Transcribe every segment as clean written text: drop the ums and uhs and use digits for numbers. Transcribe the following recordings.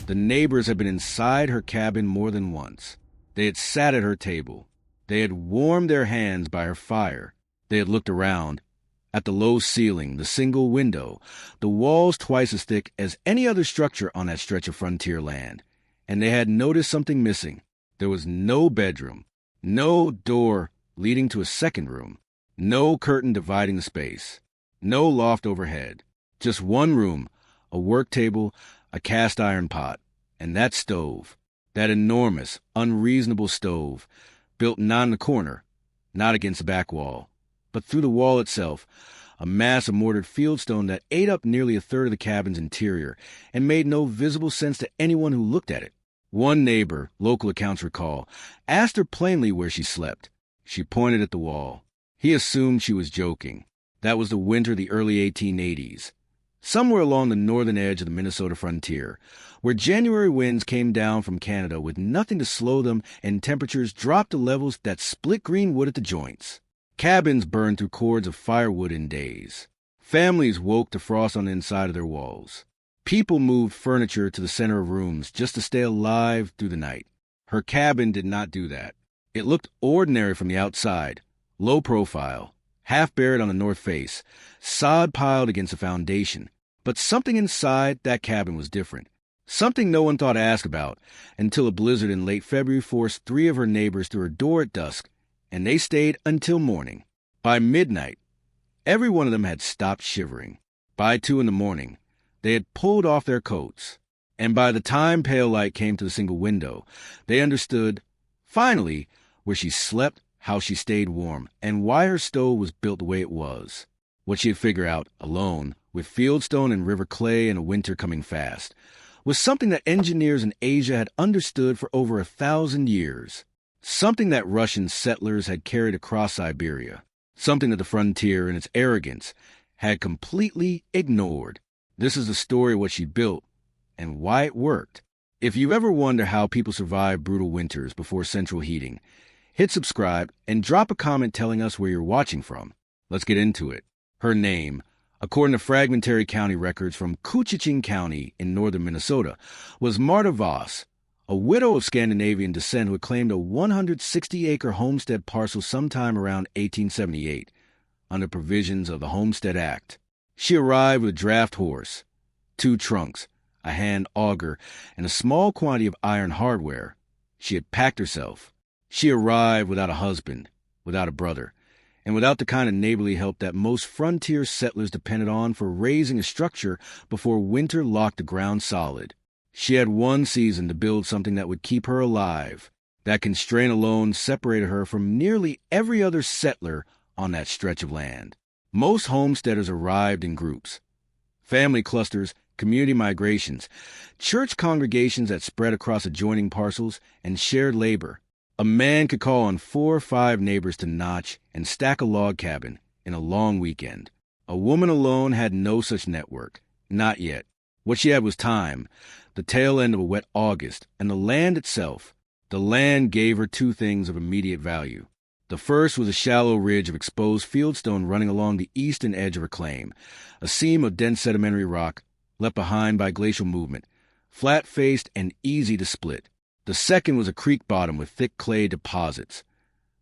The neighbors had been inside her cabin more than once. They had sat at her table. They had warmed their hands by her fire. They had looked around at the low ceiling, the single window, the walls twice as thick as any other structure on that stretch of frontier land. And they had noticed something missing. There was no bedroom, no door leading to a second room, no curtain dividing the space, no loft overhead. Just one room, a work table, a cast iron pot, and that stove, that enormous, unreasonable stove, built not in the corner, not against the back wall, but through the wall itself, a mass of mortared fieldstone that ate up nearly a third of the cabin's interior and made no visible sense to anyone who looked at it. One neighbor, local accounts recall, asked her plainly where she slept. She pointed at the wall. He assumed she was joking. That was the winter of the early 1880s. Somewhere along the northern edge of the Minnesota frontier, where January winds came down from Canada with nothing to slow them and temperatures dropped to levels that split green wood at the joints. Cabins burned through cords of firewood in days. Families woke to frost on the inside of their walls. People moved furniture to the center of rooms just to stay alive through the night. Her cabin did not do that. It looked ordinary from the outside, low profile, half buried on the north face, sod piled against the foundation. But something inside that cabin was different. Something no one thought to ask about until a blizzard in late February forced 3 of her neighbors through her door at dusk, and they stayed until morning. By midnight, every one of them had stopped shivering. By 2 a.m, they had pulled off their coats. And by the time pale light came to the single window, they understood, finally, where she slept, how she stayed warm, and why her stove was built the way it was. What she had figured out, alone, with fieldstone and river clay and a winter coming fast, was something that engineers in Asia had understood for over 1,000 years. Something that Russian settlers had carried across Siberia. Something that the frontier, in its arrogance, had completely ignored. This is the story of what she built and why it worked. If you ever wonder how people survive brutal winters before central heating, hit subscribe and drop a comment telling us where you're watching from. Let's get into it. Her name, according to fragmentary county records from Koochiching County in northern Minnesota, was Marta Voss, a widow of Scandinavian descent who had claimed a 160-acre homestead parcel sometime around 1878, under provisions of the Homestead Act. She arrived with a draft horse, 2 trunks, a hand auger, and a small quantity of iron hardware. She had packed herself. She arrived without a husband, without a brother, and without the kind of neighborly help that most frontier settlers depended on for raising a structure before winter locked the ground solid. She had one season to build something that would keep her alive. That constraint alone separated her from nearly every other settler on that stretch of land. Most homesteaders arrived in groups. Family clusters, community migrations, church congregations that spread across adjoining parcels, and shared labor. A man could call on 4 or 5 neighbors to notch and stack a log cabin in a long weekend. A woman alone had no such network. Not yet. What she had was time, the tail end of a wet August, and the land itself. The land gave her 2 things of immediate value. The first was a shallow ridge of exposed fieldstone running along the eastern edge of her claim, a seam of dense sedimentary rock left behind by glacial movement, flat-faced and easy to split. The second was a creek bottom with thick clay deposits,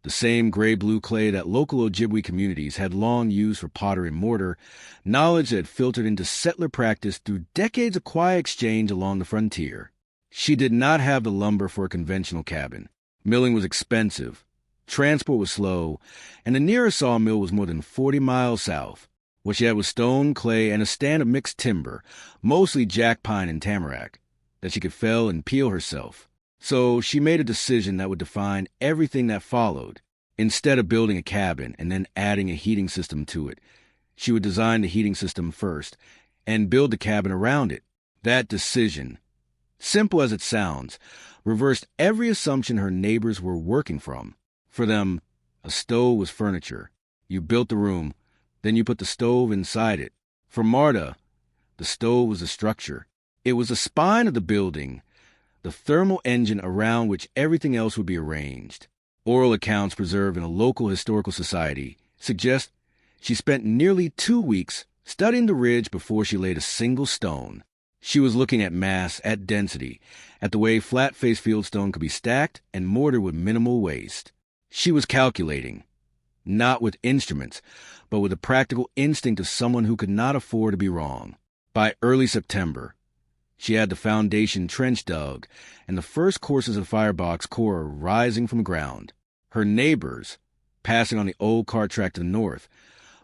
the same gray-blue clay that local Ojibwe communities had long used for pottery and mortar, knowledge that had filtered into settler practice through decades of quiet exchange along the frontier. She did not have the lumber for a conventional cabin. Milling was expensive, transport was slow, and the nearest sawmill was more than 40 miles south. What she had was stone, clay, and a stand of mixed timber, mostly jack pine and tamarack, that she could fell and peel herself. So she made a decision that would define everything that followed. Instead of building a cabin and then adding a heating system to it, she would design the heating system first and build the cabin around it. That decision, simple as it sounds, reversed every assumption her neighbors were working from. For them, a stove was furniture. You built the room, then you put the stove inside it. For Marta, the stove was a structure. It was the spine of the building, the thermal engine around which everything else would be arranged. Oral accounts preserved in a local historical society suggest she spent nearly 2 weeks studying the ridge before she laid a single stone. She was looking at mass, at density, at the way flat-faced fieldstone could be stacked and mortared with minimal waste. She was calculating, not with instruments, but with the practical instinct of someone who could not afford to be wrong. By early September, she had the foundation trench dug, and the first courses of firebox core rising from the ground. Her neighbors, passing on the old cart track to the north,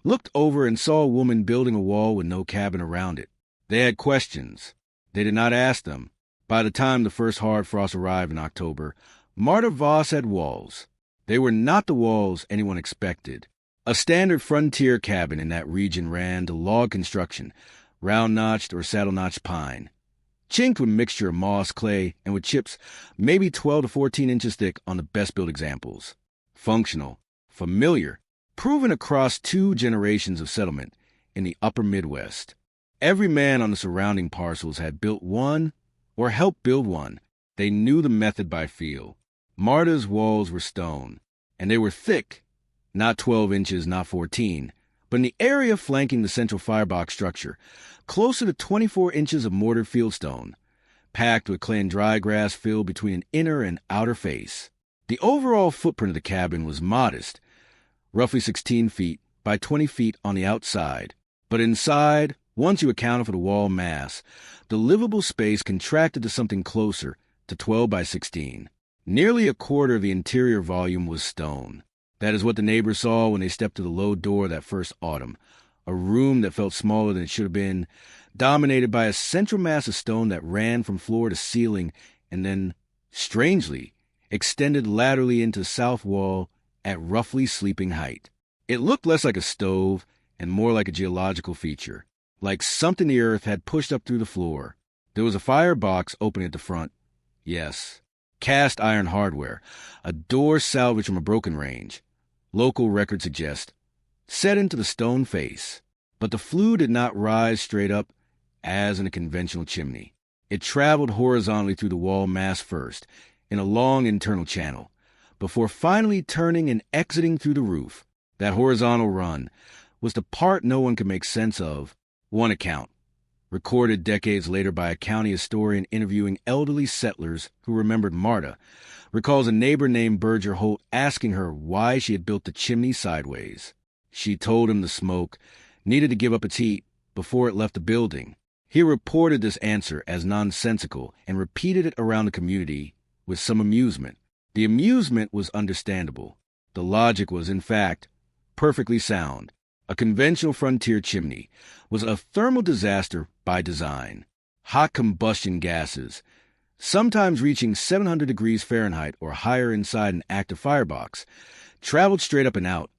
looked over and saw a woman building a wall with no cabin around it. They had questions. They did not ask them. By the time the first hard frost arrived in October, Marta Voss had walls. They were not the walls anyone expected. A standard frontier cabin in that region ran to log construction, round-notched or saddle-notched pine, chinked with mixture of moss, clay, and with chips maybe 12 to 14 inches thick on the best-built examples. Functional, familiar, proven across 2 generations of settlement in the upper Midwest. Every man on the surrounding parcels had built one or helped build one. They knew the method by feel. Marta's walls were stone, and they were thick, not 12 inches, not 14, but in the area flanking the central firebox structure, closer to 24 inches of mortared fieldstone, packed with clay and dry grass filled between an inner and outer face. The overall footprint of the cabin was modest, roughly 16 feet by 20 feet on the outside, but inside, once you accounted for the wall mass, the livable space contracted to something closer to 12 by 16. Nearly a quarter of the interior volume was stone. That is what the neighbors saw when they stepped to the low door that first autumn, a room that felt smaller than it should have been, dominated by a central mass of stone that ran from floor to ceiling and then, strangely, extended laterally into the south wall at roughly sleeping height. It looked less like a stove and more like a geological feature, like something the earth had pushed up through the floor. There was a firebox opening at the front. Yes, cast iron hardware, a door salvaged from a broken range. Local records suggest, set into the stone face. But the flue did not rise straight up as in a conventional chimney. It traveled horizontally through the wall mass first, in a long internal channel, before finally turning and exiting through the roof. That horizontal run was the part no one could make sense of. One account, recorded decades later by a county historian interviewing elderly settlers who remembered Marta, recalls a neighbor named Berger Holt asking her why she had built the chimney sideways. She told him the smoke needed to give up its heat before it left the building. He reported this answer as nonsensical and repeated it around the community with some amusement. The amusement was understandable. The logic was, in fact, perfectly sound. A conventional frontier chimney was a thermal disaster by design. Hot combustion gases, sometimes reaching 700 degrees Fahrenheit or higher inside an active firebox, traveled straight up and out,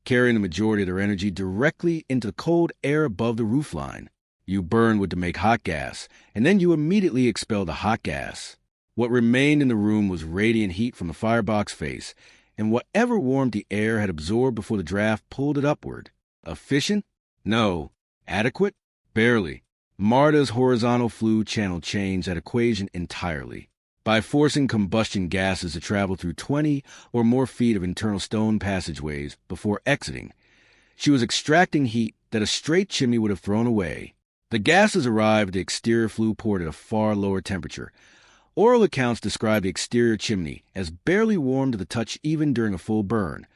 carrying the majority of their energy directly into the cold air above the roofline. You burned wood to make hot gas, and then you immediately expelled the hot gas. What remained in the room was radiant heat from the firebox face, and whatever warmth the air had absorbed before the draft pulled it upward. Efficient? No. Adequate? Barely. Marta's horizontal flue channel changed that equation entirely. By forcing combustion gases to travel through 20 or more feet of internal stone passageways before exiting, she was extracting heat that a straight chimney would have thrown away. The gases arrived at the exterior flue port at a far lower temperature. Oral accounts describe the exterior chimney as barely warm to the touch even during a full burn,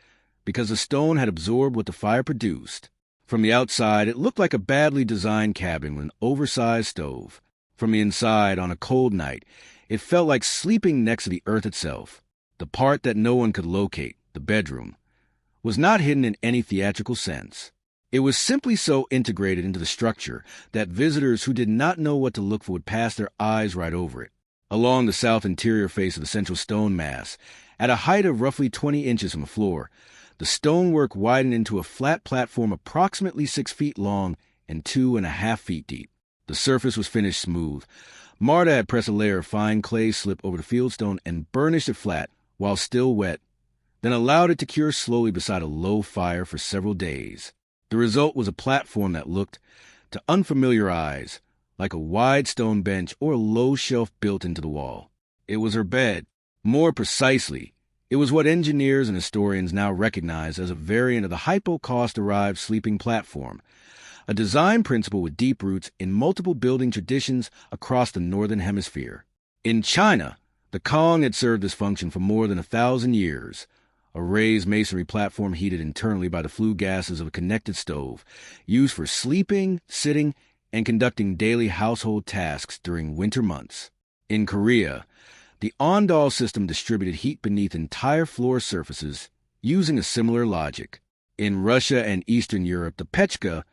because the stone had absorbed what the fire produced. From the outside, it looked like a badly designed cabin with an oversized stove. From the inside, on a cold night, it felt like sleeping next to the earth itself. The part that no one could locate, the bedroom, was not hidden in any theatrical sense. It was simply so integrated into the structure that visitors who did not know what to look for would pass their eyes right over it. Along the south interior face of the central stone mass, at a height of roughly 20 inches from the floor, the stonework widened into a flat platform approximately 6 feet long and 2.5 feet deep. The surface was finished smooth. Marta had pressed a layer of fine clay slip over the fieldstone and burnished it flat while still wet, then allowed it to cure slowly beside a low fire for several days. The result was a platform that looked, to unfamiliar eyes, like a wide stone bench or a low shelf built into the wall. It was her bed. More precisely, it was what engineers and historians now recognize as a variant of the hypo-cost-derived sleeping platform, a design principle with deep roots in multiple building traditions across the Northern Hemisphere. In China, the Kong had served this function for more than 1,000 years, a raised masonry platform heated internally by the flue gases of a connected stove, used for sleeping, sitting, and conducting daily household tasks during winter months. In Korea, the ondol system distributed heat beneath entire floor surfaces using a similar logic. In Russia and Eastern Europe, the pechka,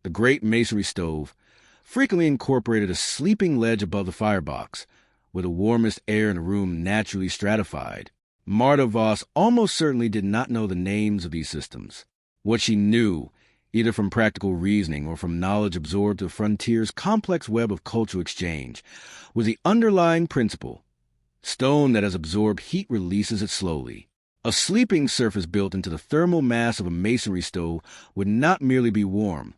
the great masonry stove, frequently incorporated a sleeping ledge above the firebox, where the warmest air in the room naturally stratified. Marta Voss almost certainly did not know the names of these systems. What she knew, either from practical reasoning or from knowledge absorbed through Frontier's complex web of cultural exchange, was the underlying principle. Stone that has absorbed heat releases it slowly. A sleeping surface built into the thermal mass of a masonry stove would not merely be warm.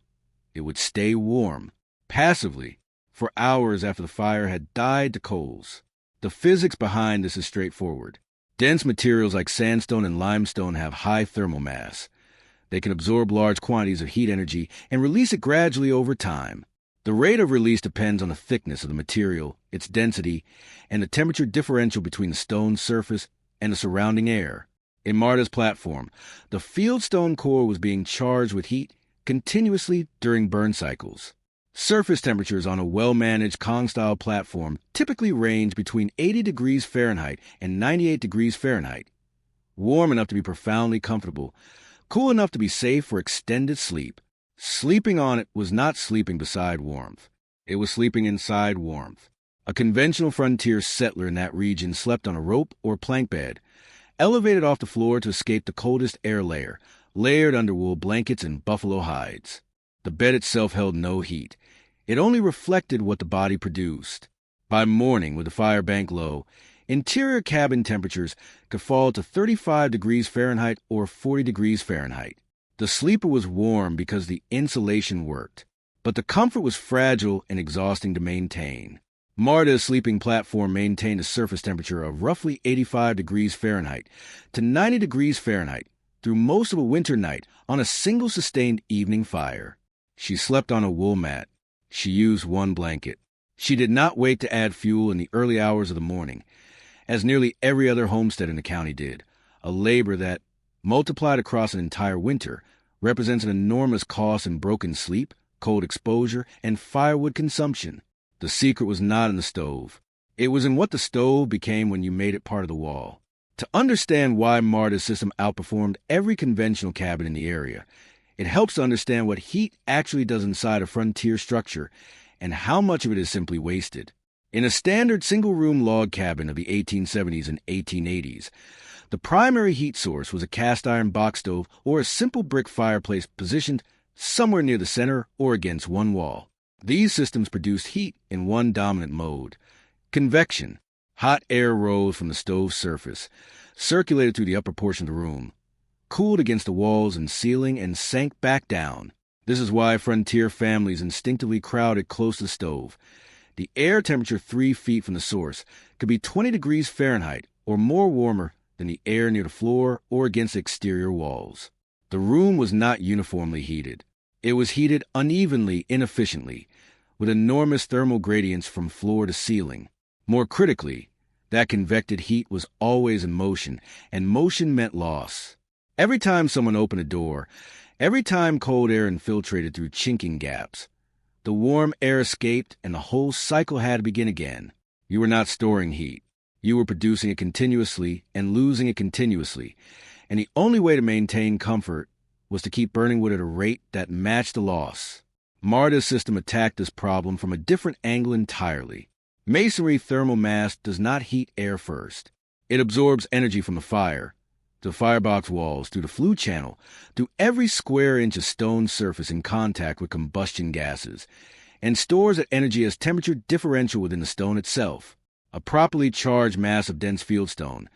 It would stay warm, passively, for hours after the fire had died to coals. The physics behind this is straightforward. Dense materials like sandstone and limestone have high thermal mass. They can absorb large quantities of heat energy and release it gradually over time. The rate of release depends on the thickness of the material, its density, and the temperature differential between the stone surface and the surrounding air. In Marta's platform, the fieldstone core was being charged with heat continuously during burn cycles. Surface temperatures on a well-managed Kong-style platform typically range between 80 degrees Fahrenheit and 98 degrees Fahrenheit, warm enough to be profoundly comfortable, cool enough to be safe for extended sleep. Sleeping on it was not sleeping beside warmth. It was sleeping inside warmth. A conventional frontier settler in that region slept on a rope or plank bed, elevated off the floor to escape the coldest air layer, layered under wool blankets and buffalo hides. The bed itself held no heat. It only reflected what the body produced. By morning, with the fire bank low, interior cabin temperatures could fall to 35 degrees Fahrenheit or 40 degrees Fahrenheit. The sleeper was warm because the insulation worked, but the comfort was fragile and exhausting to maintain. Marta's sleeping platform maintained a surface temperature of roughly 85 degrees Fahrenheit to 90 degrees Fahrenheit through most of a winter night on a single sustained evening fire. She slept on a wool mat. She used one blanket. She did not wait to add fuel in the early hours of the morning, as nearly every other homestead in the county did, a labor that, multiplied across an entire winter, represents an enormous cost in broken sleep, cold exposure, and firewood consumption. The secret was not in the stove. It was in what the stove became when you made it part of the wall. To understand why Marta's system outperformed every conventional cabin in the area, it helps to understand what heat actually does inside a frontier structure and how much of it is simply wasted. In a standard single-room log cabin of the 1870s and 1880s, the primary heat source was a cast-iron box stove or a simple brick fireplace positioned somewhere near the center or against one wall. These systems produced heat in one dominant mode. Convection. Hot air rose from the stove's surface, circulated through the upper portion of the room, cooled against the walls and ceiling, and sank back down. This is why frontier families instinctively crowded close to the stove. The air temperature 3 feet from the source could be 20 degrees Fahrenheit or more warmer than the air near the floor or against exterior walls. The room was not uniformly heated. It was heated unevenly, inefficiently, with enormous thermal gradients from floor to ceiling. More critically, that convected heat was always in motion, and motion meant loss. Every time someone opened a door, every time cold air infiltrated through chinking gaps, the warm air escaped and the whole cycle had to begin again. You were not storing heat. You were producing it continuously and losing it continuously, and the only way to maintain comfort was to keep burning wood at a rate that matched the loss. Marta's system attacked this problem from a different angle entirely. Masonry thermal mass does not heat air first. It absorbs energy from the fire, to the firebox walls, through the flue channel, through every square inch of stone surface in contact with combustion gases, and stores that energy as temperature differential within the stone itself. A properly charged mass of dense fieldstone,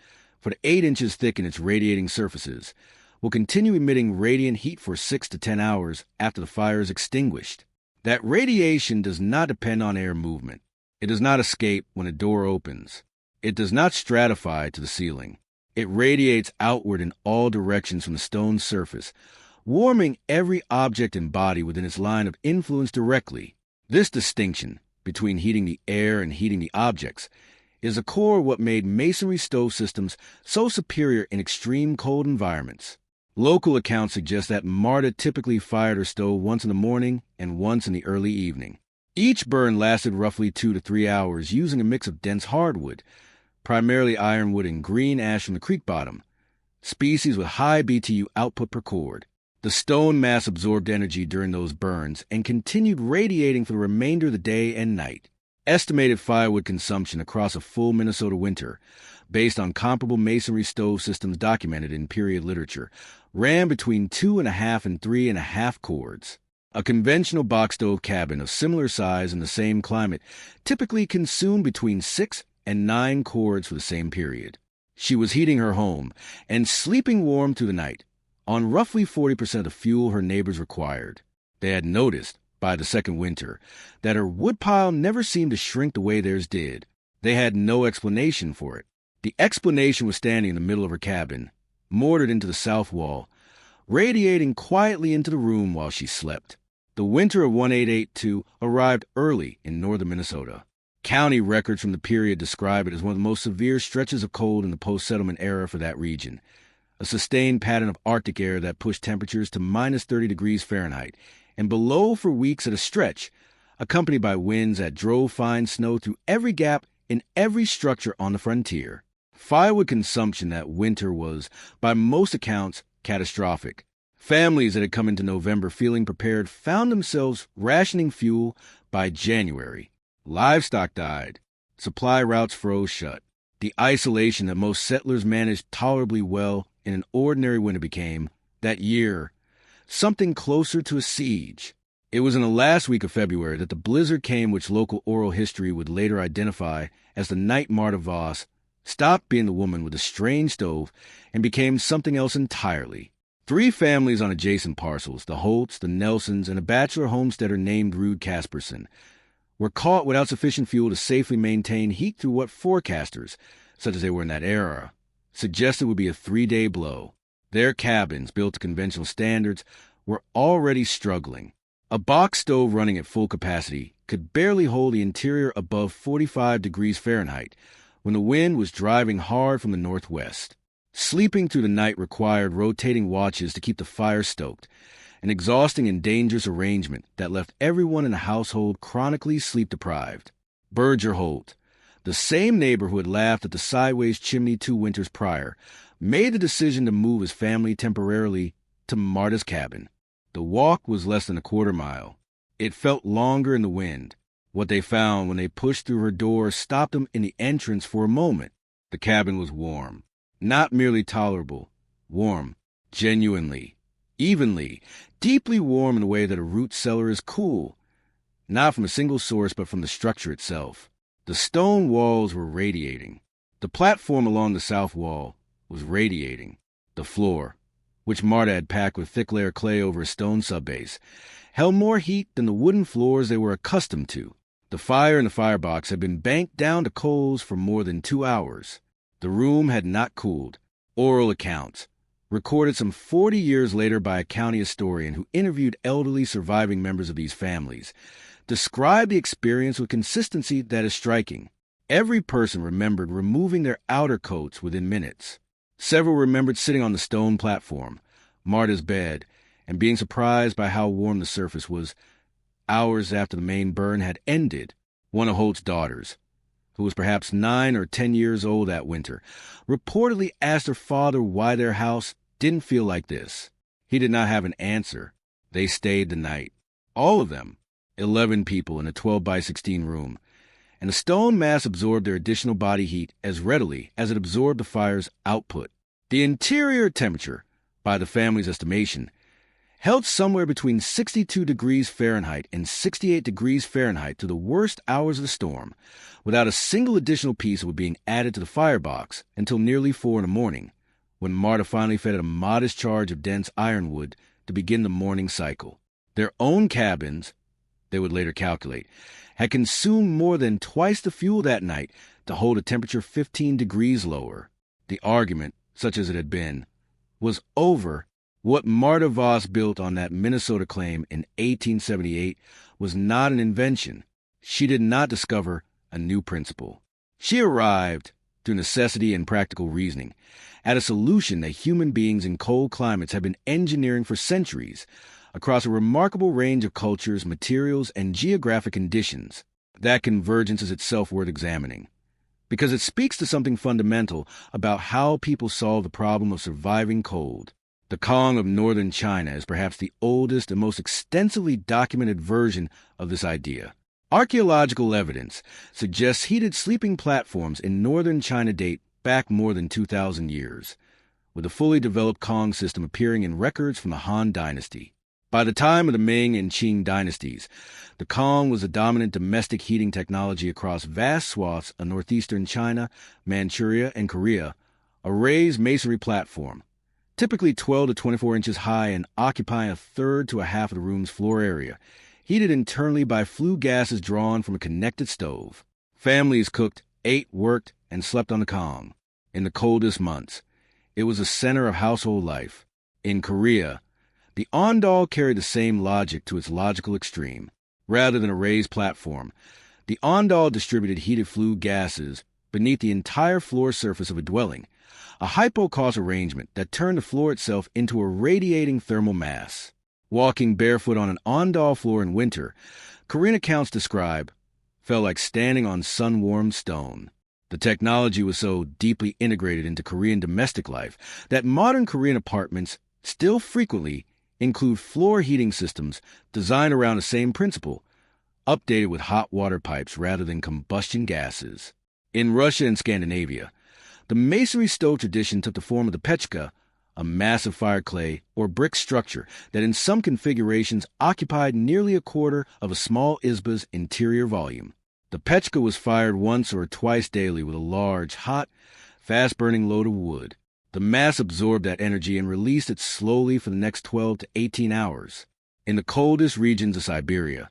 for 8 inches thick in its radiating surfaces, will continue emitting radiant heat for 6 to 10 hours after the fire is extinguished. That radiation does not depend on air movement. It does not escape when a door opens. It does not stratify to the ceiling. It radiates outward in all directions from the stone surface, warming every object and body within its line of influence directly. This distinction between heating the air and heating the objects is the core of what made masonry stove systems so superior in extreme cold environments. Local accounts suggest that Marta typically fired her stove once in the morning and once in the early evening. Each burn lasted roughly 2 to 3 hours using a mix of dense hardwood, primarily ironwood and green ash from the creek bottom, species with high BTU output per cord. The stone mass absorbed energy during those burns and continued radiating for the remainder of the day and night. Estimated firewood consumption across a full Minnesota winter, based on comparable masonry stove systems documented in period literature, ran between 2.5 and 3.5 cords. A conventional box stove cabin of similar size in the same climate typically consumed between 6 and 9 cords for the same period. She was heating her home and sleeping warm through the night on roughly 40% of the fuel her neighbors required. They had noticed, by the second winter, that her woodpile never seemed to shrink the way theirs did. They had no explanation for it. The explanation was standing in the middle of her cabin, mortared into the south wall, radiating quietly into the room while she slept. The winter of 1882 arrived early in northern Minnesota. County records from the period describe it as one of the most severe stretches of cold in the post-settlement era for that region, a sustained pattern of Arctic air that pushed temperatures to minus 30 degrees Fahrenheit and below for weeks at a stretch, accompanied by winds that drove fine snow through every gap in every structure on the frontier. Firewood consumption that winter was, by most accounts, catastrophic. Families that had come into November feeling prepared found themselves rationing fuel by January. Livestock died. Supply routes froze shut. The isolation that most settlers managed tolerably well in an ordinary winter became, that year, something closer to a siege. It was in the last week of February that the blizzard came which local oral history would later identify as the night Marta Voss stopped being the woman with the strange stove and became something else entirely. 3 families on adjacent parcels, the Holts, the Nelsons, and a bachelor homesteader named Rude Casperson, were caught without sufficient fuel to safely maintain heat through what forecasters, such as they were in that era, suggested would be a 3-day blow. Their cabins, built to conventional standards, were already struggling. A box stove running at full capacity could barely hold the interior above 45 degrees Fahrenheit when the wind was driving hard from the northwest. Sleeping through the night required rotating watches to keep the fire stoked, an exhausting and dangerous arrangement that left everyone in the household chronically sleep-deprived. Berger Holt, the same neighbor who had laughed at the sideways chimney 2 winters prior, made the decision to move his family temporarily to Marta's cabin. The walk was less than a quarter mile. It felt longer in the wind. What they found when they pushed through her door stopped them in the entrance for a moment. The cabin was warm. Not merely tolerable. Warm. Genuinely. Evenly. Deeply warm in the way that a root cellar is cool. Not from a single source, but from the structure itself. The stone walls were radiating. The platform along the south wall was radiating. The floor, which Marta had packed with thick layer clay over a stone subbase, held more heat than the wooden floors they were accustomed to. The fire in the firebox had been banked down to coals for more than 2 hours. The room had not cooled. Oral accounts, recorded some 40 years later by a county historian who interviewed elderly surviving members of these families, described the experience with consistency that is striking. Every person remembered removing their outer coats within minutes. Several remembered sitting on the stone platform, Marta's bed, and being surprised by how warm the surface was hours after the main burn had ended. One of Holt's daughters, who was perhaps 9 or 10 years old that winter, reportedly asked her father why their house didn't feel like this. He did not have an answer. They stayed the night. All of them, 11 people in a 12-by-16 room, and the stone mass absorbed their additional body heat as readily as it absorbed the fire's output. The interior temperature, by the family's estimation, held somewhere between 62 degrees Fahrenheit and 68 degrees Fahrenheit through the worst hours of the storm, without a single additional piece of it being added to the firebox until nearly 4 in the morning, when Marta finally fed it a modest charge of dense ironwood to begin the morning cycle. Their own cabins, they would later calculate, had consumed more than twice the fuel that night to hold a temperature 15 degrees lower. The argument, such as it had been, was over What Marta Voss built on that Minnesota claim in 1878 was not an invention. She did not discover a new principle. She arrived, through necessity and practical reasoning, at a solution that human beings in cold climates have been engineering for centuries across a remarkable range of cultures, materials, and geographic conditions. That convergence is itself worth examining, because it speaks to something fundamental about how people solve the problem of surviving cold. The Kong of northern China is perhaps the oldest and most extensively documented version of this idea. Archaeological evidence suggests heated sleeping platforms in northern China date back more than 2,000 years, with a fully developed Kong system appearing in records from the Han Dynasty. By the time of the Ming and Qing dynasties, the Kong was the dominant domestic heating technology across vast swaths of northeastern China, Manchuria, and Korea, a raised masonry platform, typically 12 to 24 inches high and occupying a third to a half of the room's floor area, heated internally by flue gases drawn from a connected stove. Families cooked, ate, worked, and slept on the Kong. In the coldest months, it was a center of household life. In Korea, the ondol carried the same logic to its logical extreme. Rather than a raised platform, the ondol distributed heated flue gases beneath the entire floor surface of a dwelling, a hypocaust arrangement that turned the floor itself into a radiating thermal mass. Walking barefoot on an ondol floor in winter, Korean accounts describe, felt like standing on sun-warmed stone. The technology was so deeply integrated into Korean domestic life that modern Korean apartments still frequently include floor heating systems designed around the same principle, updated with hot water pipes rather than combustion gases. In Russia and Scandinavia, the masonry stove tradition took the form of the pechka, a massive fire clay or brick structure that in some configurations occupied nearly a quarter of a small izba's interior volume. The pechka was fired once or twice daily with a large, hot, fast-burning load of wood. The mass absorbed that energy and released it slowly for the next 12 to 18 hours. In the coldest regions of Siberia,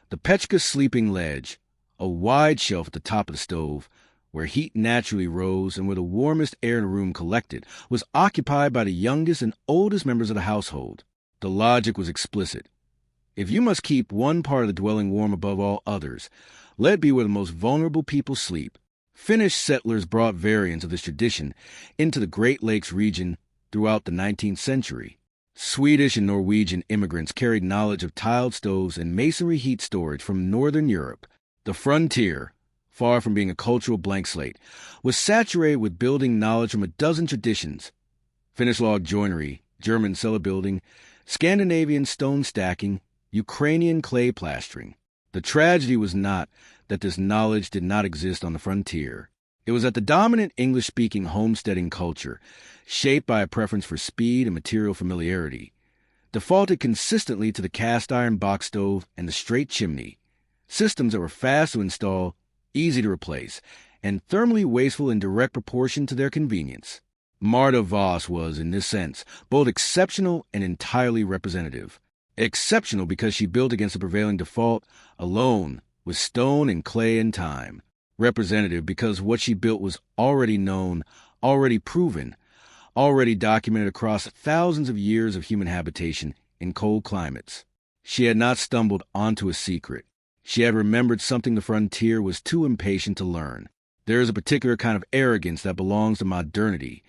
the pechka's sleeping ledge, a wide shelf at the top of the stove, where heat naturally rose and where the warmest air in the room collected, was occupied by the youngest and oldest members of the household. The logic was explicit. If you must keep one part of the dwelling warm above all others, let it be where the most vulnerable people sleep. Finnish settlers brought variants of this tradition into the Great Lakes region throughout the 19th century. Swedish and Norwegian immigrants carried knowledge of tiled stoves and masonry heat storage from northern Europe. The frontier, far from being a cultural blank slate, was saturated with building knowledge from a dozen traditions: Finnish log joinery, German cellar building, Scandinavian stone stacking, Ukrainian clay plastering. The tragedy was not that this knowledge did not exist on the frontier. It was that the dominant English-speaking homesteading culture, shaped by a preference for speed and material familiarity, defaulted consistently to the cast-iron box stove and the straight chimney, systems that were fast to install, easy to replace, and thermally wasteful in direct proportion to their convenience. Marta Voss was, in this sense, both exceptional and entirely representative. Exceptional because she built against the prevailing default, alone, with stone and clay and time. Representative because what she built was already known, already proven, already documented across thousands of years of human habitation in cold climates. She had not stumbled onto a secret. She had remembered something the frontier was too impatient to learn. There is a particular kind of arrogance that belongs to modernity,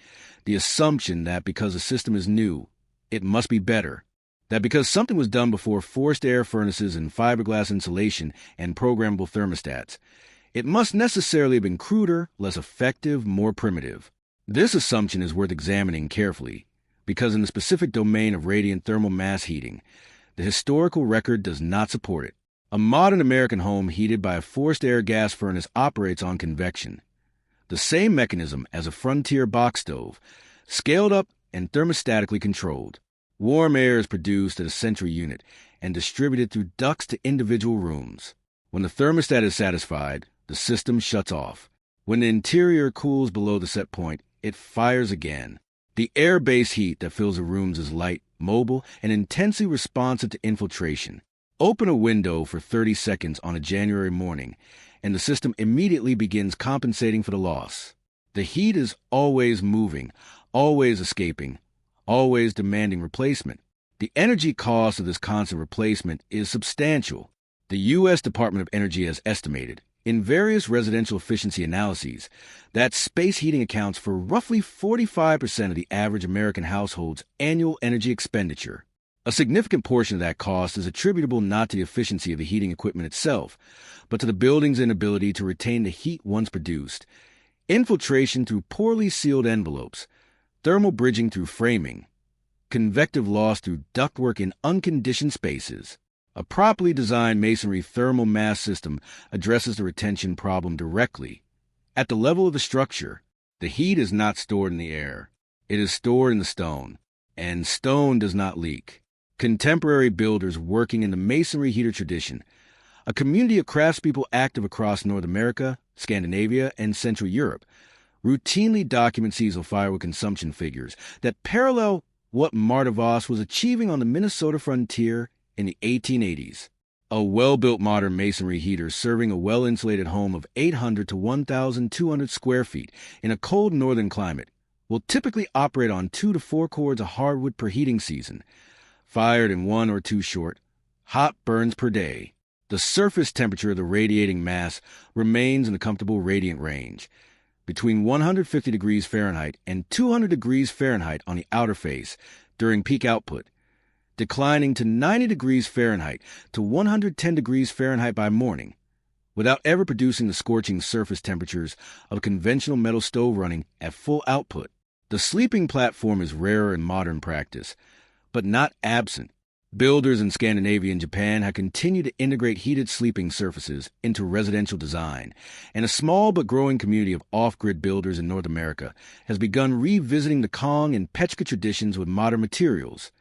the assumption that because a system is new, it must be better, that because something was done before forced air furnaces and fiberglass insulation and programmable thermostats, it must necessarily have been cruder, less effective, more primitive. This assumption is worth examining carefully, because in the specific domain of radiant thermal mass heating, the historical record does not support it. A modern American home heated by a forced air gas furnace operates on convection, the same mechanism as a frontier box stove, scaled up and thermostatically controlled. Warm air is produced at a central unit and distributed through ducts to individual rooms. When the thermostat is satisfied, the system shuts off. When the interior cools below the set point, it fires again. The air-based heat that fills the rooms is light, mobile, and intensely responsive to infiltration. Open a window for 30 seconds on a January morning, and the system immediately begins compensating for the loss. The heat is always moving, always escaping, always demanding replacement. The energy cost of this constant replacement is substantial. The U.S. Department of Energy has estimated, in various residential efficiency analyses, that space heating accounts for roughly 45% of the average American household's annual energy expenditure. A significant portion of that cost is attributable not to the efficiency of the heating equipment itself, but to the building's inability to retain the heat once produced. Infiltration through poorly sealed envelopes, thermal bridging through framing, convective loss through ductwork in unconditioned spaces. A properly designed masonry thermal mass system addresses the retention problem directly. At the level of the structure, the heat is not stored in the air. It is stored in the stone, and stone does not leak. Contemporary builders working in the masonry heater tradition, a community of craftspeople active across North America, Scandinavia, and Central Europe, routinely document seasonal firewood consumption figures that parallel what Marta Voss was achieving on the Minnesota frontier in the 1880s. A well-built modern masonry heater serving a well-insulated home of 800 to 1,200 square feet in a cold northern climate will typically operate on 2 to 4 cords of hardwood per heating season, fired in 1 or 2 short, hot burns per day. The surface temperature of the radiating mass remains in a comfortable radiant range, between 150 degrees Fahrenheit and 200 degrees Fahrenheit on the outer face during peak output, declining to 90 degrees Fahrenheit to 110 degrees Fahrenheit by morning, without ever producing the scorching surface temperatures of a conventional metal stove running at full output. The sleeping platform is rarer in modern practice, but not absent. Builders in Scandinavia and Japan have continued to integrate heated sleeping surfaces into residential design, and a small but growing community of off-grid builders in North America has begun revisiting the Kong and Petka traditions with modern materials,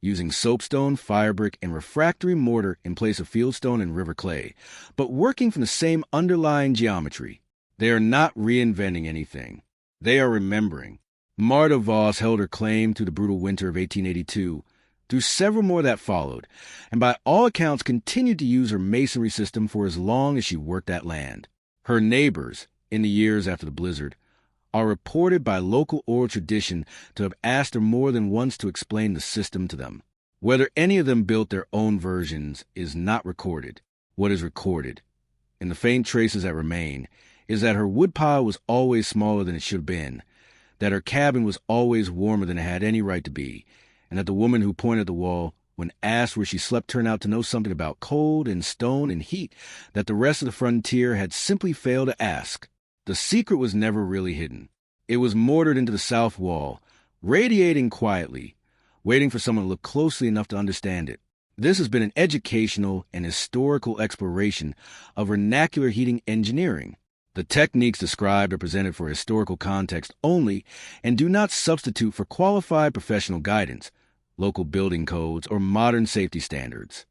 using soapstone, firebrick, and refractory mortar in place of fieldstone and river clay, but working from the same underlying geometry. They are not reinventing anything. They are remembering. Marta Voss held her claim through the brutal winter of 1882, through several more that followed, and by all accounts continued to use her masonry system for as long as she worked that land. Her neighbors, in the years after the blizzard, are reported by local oral tradition to have asked her more than once to explain the system to them. Whether any of them built their own versions is not recorded. What is recorded, in the faint traces that remain, is that her woodpile was always smaller than it should have been, that her cabin was always warmer than it had any right to be, and that the woman who pointed at the wall, when asked where she slept, turned out to know something about cold and stone and heat that the rest of the frontier had simply failed to ask. The secret was never really hidden. It was mortared into the south wall, radiating quietly, waiting for someone to look closely enough to understand it. This has been an educational and historical exploration of vernacular heating engineering. The techniques described are presented for historical context only and do not substitute for qualified professional guidance, local building codes, or modern safety standards.